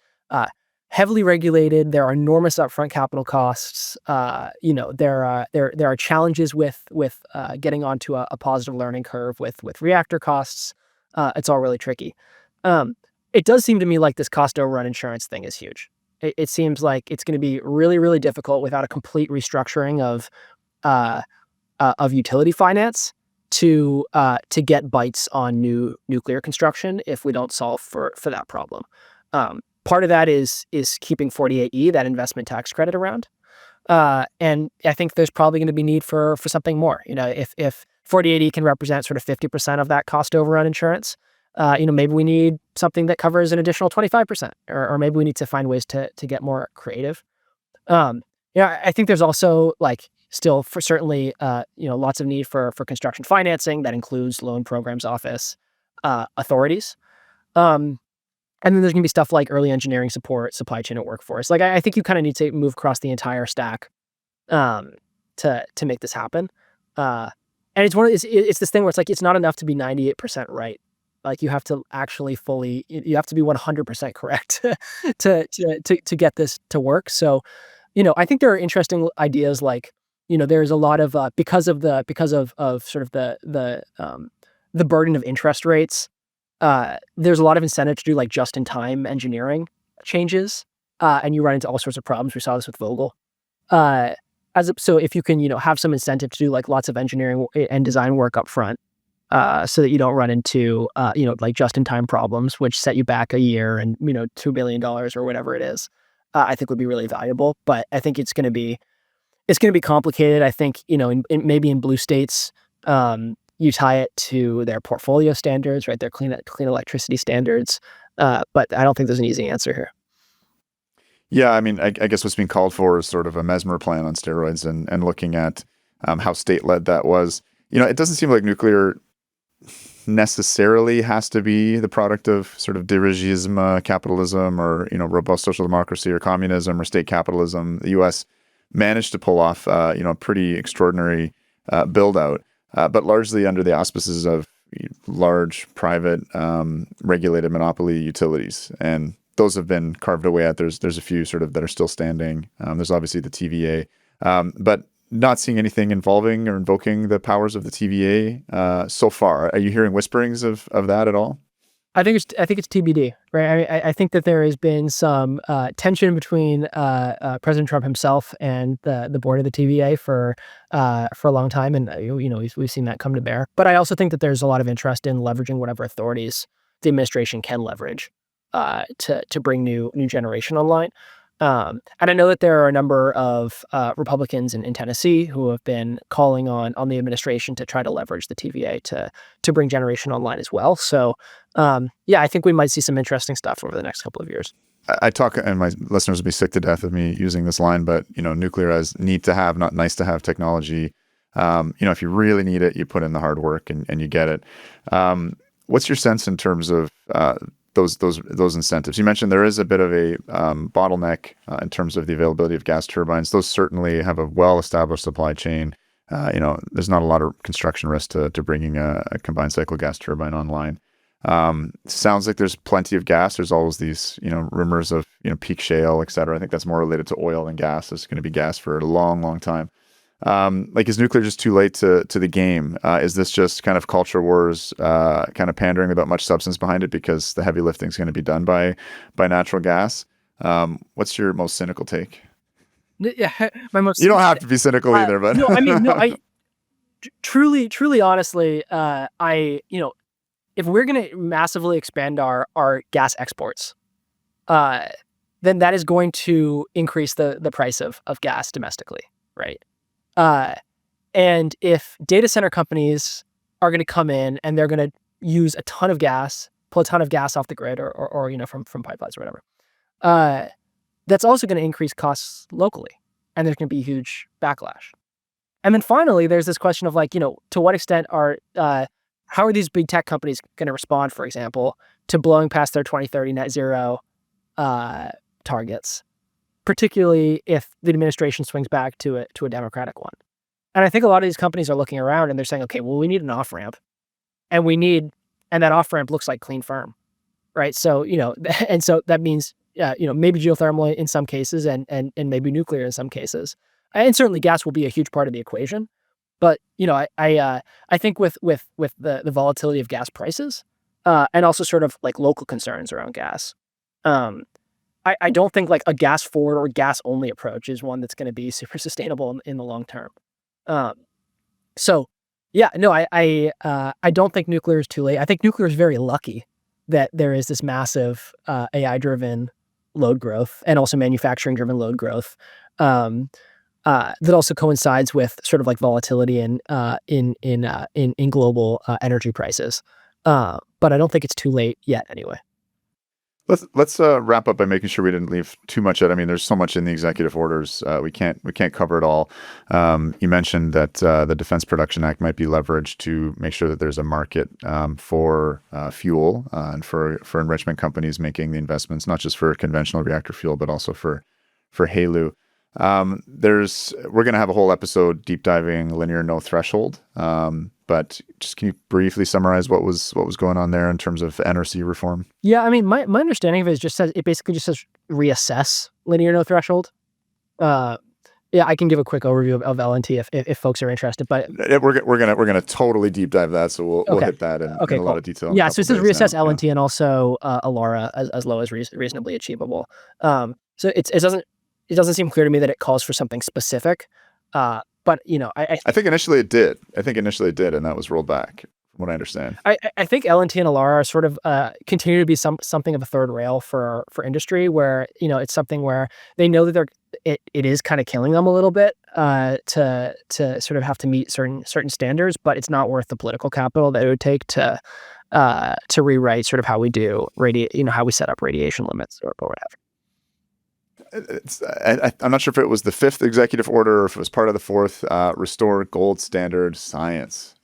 heavily regulated. There are enormous upfront capital costs. There are challenges with getting onto a positive learning curve with reactor costs. It's all really tricky. It does seem to me like this cost overrun insurance thing is huge. It seems like it's going to be really, really difficult without a complete restructuring of utility finance to get bites on new nuclear construction if we don't solve for that problem. Part of that is keeping 48E, that investment tax credit, around. And I think there's probably going to be need for something more. If 48E can represent sort of 50% of that cost overrun insurance, maybe we need something that covers an additional 25%, or maybe we need to find ways to get more creative. I think there's also still for certainly lots of need for construction financing that includes loan programs office authorities. And then there's going to be stuff like early engineering support, supply chain, and workforce. I think you kind of need to move across the entire stack to make this happen. And it's this thing where it's not enough to be 98% right. You have to actually you have to be 100% correct to get this to work. So, I think there are interesting ideas there's a lot of because of sort of the burden of interest rates. There's a lot of incentive to do just-in-time engineering changes, and you run into all sorts of problems. We saw this with Vogel. So if you can, have some incentive to do lots of engineering and design work up front, so that you don't run into, just-in-time problems, which set you back a year and $2 billion or whatever it is, I think would be really valuable. But I think it's going to be complicated. I think maybe in blue states. You tie it to their portfolio standards, right? Their clean electricity standards. But I don't think there's an easy answer here. Yeah, I mean, I guess what's being called for is sort of a mesmer plan on steroids, and looking at how state-led that was. It doesn't seem like nuclear necessarily has to be the product of sort of dirigisme, capitalism, or robust social democracy or communism or state capitalism. The U.S. managed to pull off a pretty extraordinary build out. But largely under the auspices of large private regulated monopoly utilities, and those have been carved away at. There's a few sort of that are still standing. There's obviously the TVA, but not seeing anything involving or invoking the powers of the TVA so far. Are you hearing whisperings of that at all? I think it's TBD, right? I think that there has been some tension between President Trump himself and the board of the TVA for a long time, and we've seen that come to bear. But I also think that there's a lot of interest in leveraging whatever authorities the administration can leverage to bring new generation online. And I know that there are a number of Republicans in Tennessee who have been calling on the administration to try to leverage the TVA to bring generation online as well. So, I think we might see some interesting stuff over the next couple of years. I talk, and my listeners will be sick to death of me using this line, but nuclear as need to have, not nice to have technology. If you really need it, you put in the hard work and you get it. What's your sense in terms of those incentives? You mentioned there is a bit of a bottleneck in terms of the availability of gas turbines. Those certainly have a well-established supply chain. There's not a lot of construction risk to bringing a combined cycle gas turbine online. Sounds like there's plenty of gas. There's always these, rumors of, peak shale, et cetera. I think that's more related to oil than gas. It's going to be gas for a long, long time. Is nuclear just too late to the game? Is this just kind of culture wars, kind of pandering without much substance behind it because the heavy lifting is going to be done by natural gas? What's your most cynical take? Yeah, my most. You don't have to be cynical either, but no, I mean, no, I truly, honestly, if we're going to massively expand our gas exports, then that is going to increase the price of gas domestically, right? And if data center companies are going to come in and they're going to use a ton of gas, pull a ton of gas off the grid or from pipelines or whatever, that's also going to increase costs locally, and there's going to be a huge backlash. And then finally, there's this question of to what extent how are these big tech companies going to respond, for example, to blowing past their 2030 net zero targets, particularly if the administration swings back to a Democratic one. And I think a lot of these companies are looking around and they're saying, okay, well, we need an off-ramp, and that off-ramp looks like clean firm, right? So, and so that means, maybe geothermal in some cases and maybe nuclear in some cases. And certainly gas will be a huge part of the equation. But, I think with the volatility of gas prices and also sort of local concerns around gas, I don't think a gas forward or gas only approach is one that's going to be super sustainable in the long term. I don't think nuclear is too late. I think nuclear is very lucky that there is this massive AI driven load growth and also manufacturing driven load growth that also coincides with sort of volatility in global energy prices. But I don't think it's too late yet anyway. Let's wrap up by making sure we didn't leave too much out. I mean, there's so much in the executive orders. We can't cover it all. You mentioned that the Defense Production Act might be leveraged to make sure that there's a market for fuel and for enrichment companies making the investments, not just for conventional reactor fuel, but also for HALEU. We're going to have a whole episode deep diving linear no threshold. But just can you briefly summarize what was going on there in terms of NRC reform? Yeah, I mean, my understanding of it is it basically just says reassess linear no threshold. I can give a quick overview of LNT if folks are interested. But we're gonna totally deep dive that, so we'll hit that in a lot of detail. Yeah, so it says reassess LNT and also ALARA as low as reasonably achievable. So it doesn't seem clear to me that it calls for something specific. But I think initially it did. And that was rolled back, from what I understand. I think LNT and ALARA are sort of continue to be something of a third rail for industry, where it's something where they know that it is kind of killing them a little bit to sort of have to meet certain standards, but it's not worth the political capital that it would take to rewrite sort of how we do how we set up radiation limits or whatever. I'm not sure if it was the fifth executive order or if it was part of the fourth, restore gold standard science,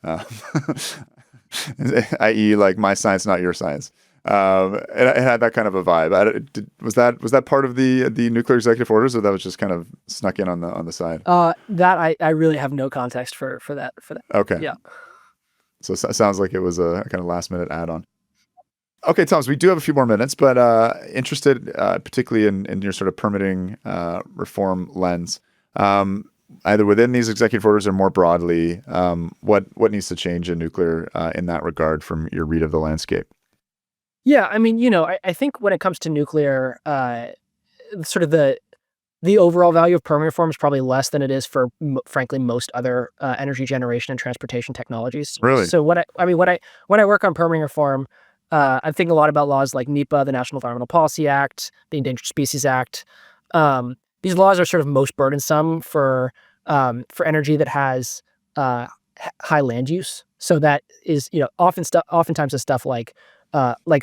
i.e. my science, not your science. It had that kind of a vibe. Was that part of the nuclear executive orders, or that was just kind of snuck in on the side? That I really have no context for that. Okay. Yeah. So it sounds like it was a kind of last minute add-on. Okay, Thomas, we do have a few more minutes, but interested particularly in your sort of permitting reform lens, either within these executive orders or more broadly, what needs to change in nuclear in that regard from your read of the landscape? Yeah, I mean, I think when it comes to nuclear, sort of the overall value of permanent reform is probably less than it is for, frankly, most other energy generation and transportation technologies. Really? So when I work on permitting reform, I'm thinking a lot about laws like NEPA, the National Environmental Policy Act, the Endangered Species Act. These laws are sort of most burdensome for energy that has high land use. So that is, oftentimes the stuff like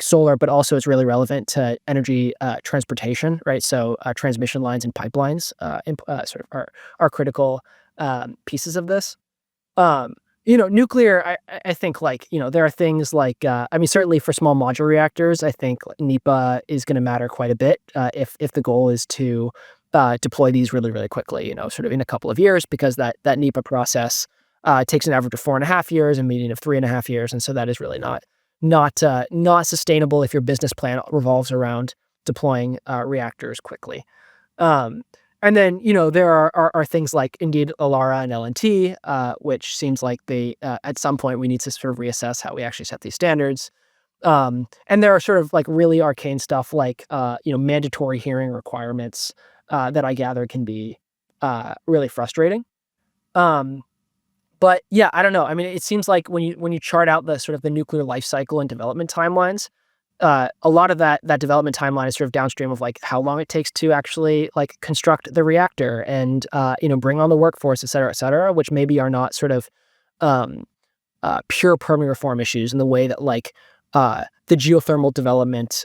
solar, but also it's really relevant to energy transportation, right? So transmission lines and pipelines sort of are critical pieces of this. Nuclear, I think there are things like, I mean, certainly for small modular reactors, I think NEPA is going to matter quite a bit if the goal is to deploy these really, really quickly, sort of in a couple of years, because that NEPA process takes an average of 4.5 years, a median of 3.5 years. And so that is really not sustainable if your business plan revolves around deploying reactors quickly. Um, and then, there are things like indeed ALARA and LNT, which seems like at some point we need to sort of reassess how we actually set these standards. And there are sort of like really arcane stuff like, mandatory hearing requirements that I gather can be really frustrating. Um, but yeah, I don't know. I mean, it seems like when you chart out the sort of the nuclear life cycle and development timelines, a lot of that development timeline is sort of downstream of like how long it takes to actually like construct the reactor and bring on the workforce, et cetera, which maybe are not sort of um, pure permitting reform issues in the way that like the geothermal development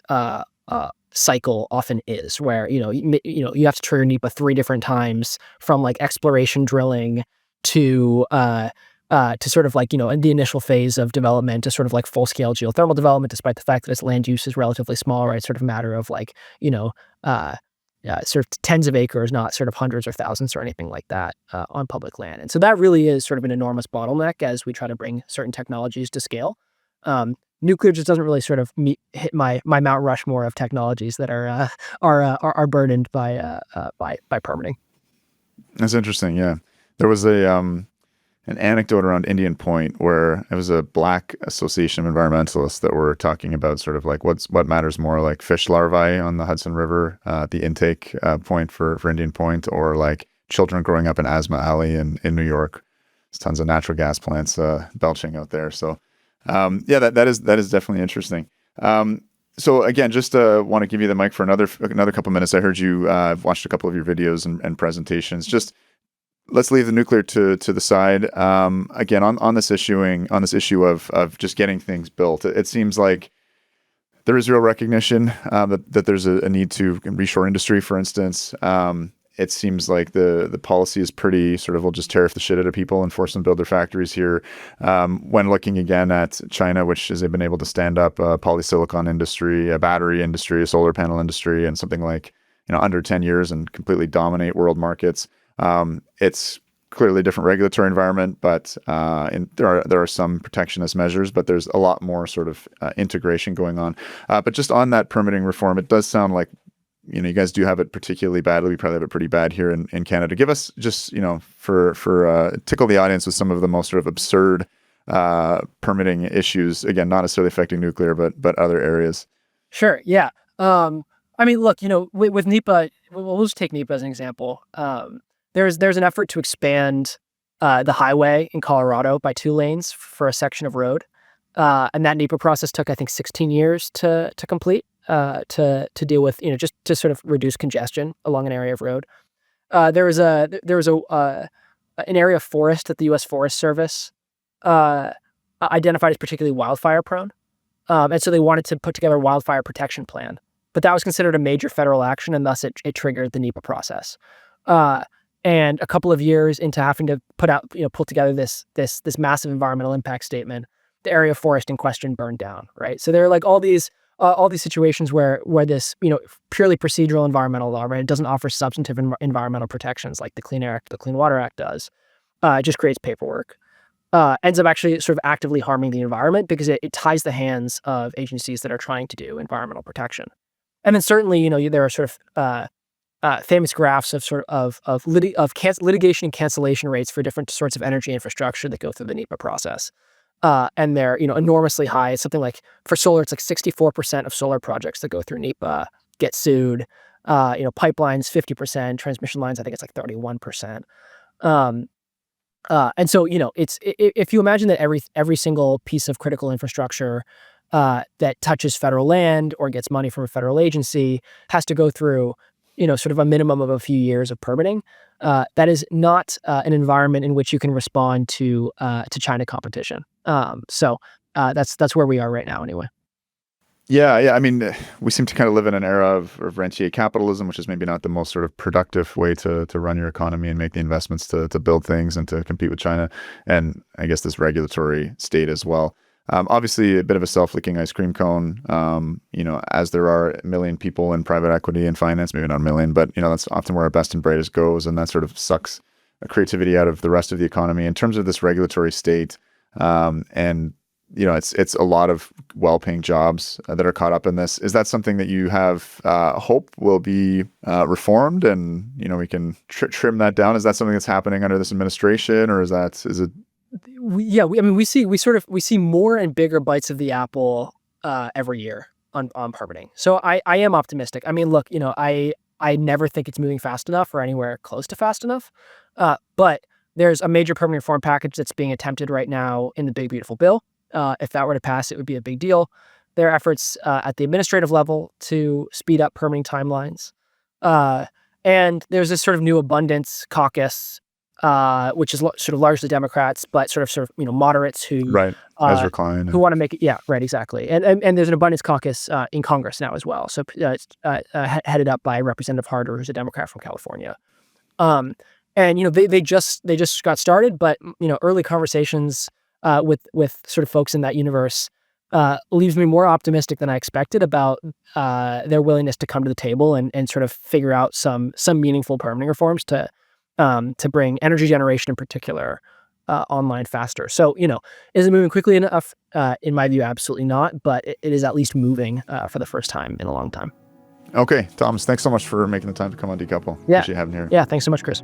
cycle often is, where you have to trigger NEPA 3 different times from like exploration drilling to sort of like in the initial phase of development to sort of like full scale geothermal development, despite the fact that its land use is relatively small, right? It's sort of a matter of like uh, sort of tens of acres, not sort of hundreds or thousands or anything like that on public land. And so that really is sort of an enormous bottleneck as we try to bring certain technologies to scale. Nuclear just doesn't really sort of hit my Mount Rushmore of technologies that are burdened by permitting. That's interesting. Yeah, there was an anecdote around Indian Point where it was a Black Association of Environmentalists that were talking about sort of like what matters more, like fish larvae on the Hudson River, the intake point for Indian Point, or like children growing up in Asthma Alley in New York. There's tons of natural gas plants belching out there. So yeah, that is definitely interesting. So again, just want to give you the mic for another couple minutes. I heard you watched a couple of your videos and presentations. Just let's leave the nuclear to the side. Again, on this issue of just getting things built, it seems like there is real recognition that there's a need to reshore industry, for instance. It seems like the policy is pretty sort of, we'll just tariff the shit out of people and force them to build their factories here. When looking again at China, which is they've been able to stand up a polysilicon industry, a battery industry, a solar panel industry, and something like under 10 years and completely dominate world markets. It's clearly a different regulatory environment, but there are some protectionist measures, but there's a lot more sort of integration going on. But just on that permitting reform, it does sound like you guys do have it particularly badly. We probably have it pretty bad here in Canada. Give us just for tickle the audience with some of the most sort of absurd permitting issues. Again, not necessarily affecting nuclear, but other areas. Sure. Yeah. I mean, look, with NEPA, we'll just take NEPA as an example. There's an effort to expand the highway in Colorado by 2 lanes for a section of road, and that NEPA process took, I think, 16 years to complete to deal with just to sort of reduce congestion along an area of road. There was an area of forest that the U.S. Forest Service identified as particularly wildfire prone, and so they wanted to put together a wildfire protection plan. But that was considered a major federal action, and thus it triggered the NEPA process. And a couple of years into having to pull together this massive environmental impact statement, the area of forest in question burned down. Right. So there are like all these situations where this purely procedural environmental law, right, it doesn't offer substantive environmental protections like the Clean Air Act, the Clean Water Act does. It just creates paperwork. Ends up actually sort of actively harming the environment because it ties the hands of agencies that are trying to do environmental protection. And then certainly, there are sort of famous graphs of litigation and cancellation rates for different sorts of energy infrastructure that go through the NEPA process. and they're enormously high. It's something like for solar, it's like 64% of solar projects that go through NEPA get sued. Pipelines 50%, transmission lines I think it's like 31%. And so if you imagine that every single piece of critical infrastructure that touches federal land or gets money from a federal agency has to go through sort of a minimum of a few years of permitting. That is not an environment in which you can respond to China competition. So that's where we are right now, anyway. Yeah. I mean, we seem to kind of live in an era of rentier capitalism, which is maybe not the most sort of productive way to run your economy and make the investments to build things and to compete with China. And I guess this regulatory state as well. Obviously, a bit of a self-licking ice cream cone, as there are a million people in private equity and finance, maybe not a million, but, that's often where our best and brightest goes. And that sort of sucks creativity out of the rest of the economy in terms of this regulatory state. And it's a lot of well-paying jobs that are caught up in this. Is that something that you have hope will be reformed, and we can trim that down? Is that something that's happening under this administration, or is it? We see more and bigger bites of the apple every year on permitting. So I am optimistic. I mean, look, I never think it's moving fast enough or anywhere close to fast enough. But there's a major permitting reform package that's being attempted right now in the Big Beautiful Bill. If that were to pass, it would be a big deal. There are efforts at the administrative level to speed up permitting timelines. And there's this sort of new abundance caucus, which is sort of largely Democrats, but sort of moderates who Ezra Klein, who want to make it. Yeah, right, exactly. And there's an abundance caucus in Congress now as well. So it's headed up by Representative Harder, who's a Democrat from California. And they just got started, but early conversations with sort of folks in that universe leaves me more optimistic than I expected about their willingness to come to the table and sort of figure out some meaningful permitting reforms to bring energy generation in particular online faster. So, is it moving quickly enough? In my view, absolutely not, but it is at least moving for the first time in a long time. Okay, Thomas, thanks so much for making the time to come on Decouple. Yeah. Appreciate having you here. Yeah, thanks so much, Chris.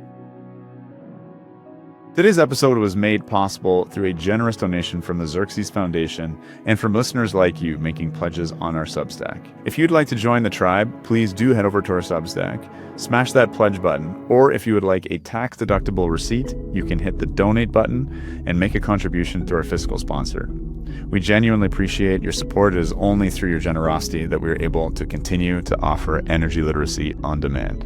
Today's episode was made possible through a generous donation from the Xerxes Foundation and from listeners like you making pledges on our Substack. If you'd like to join the tribe, please do head over to our Substack, smash that pledge button, or if you would like a tax-deductible receipt, you can hit the donate button and make a contribution to our fiscal sponsor. We genuinely appreciate your support. It is only through your generosity that we are able to continue to offer energy literacy on demand.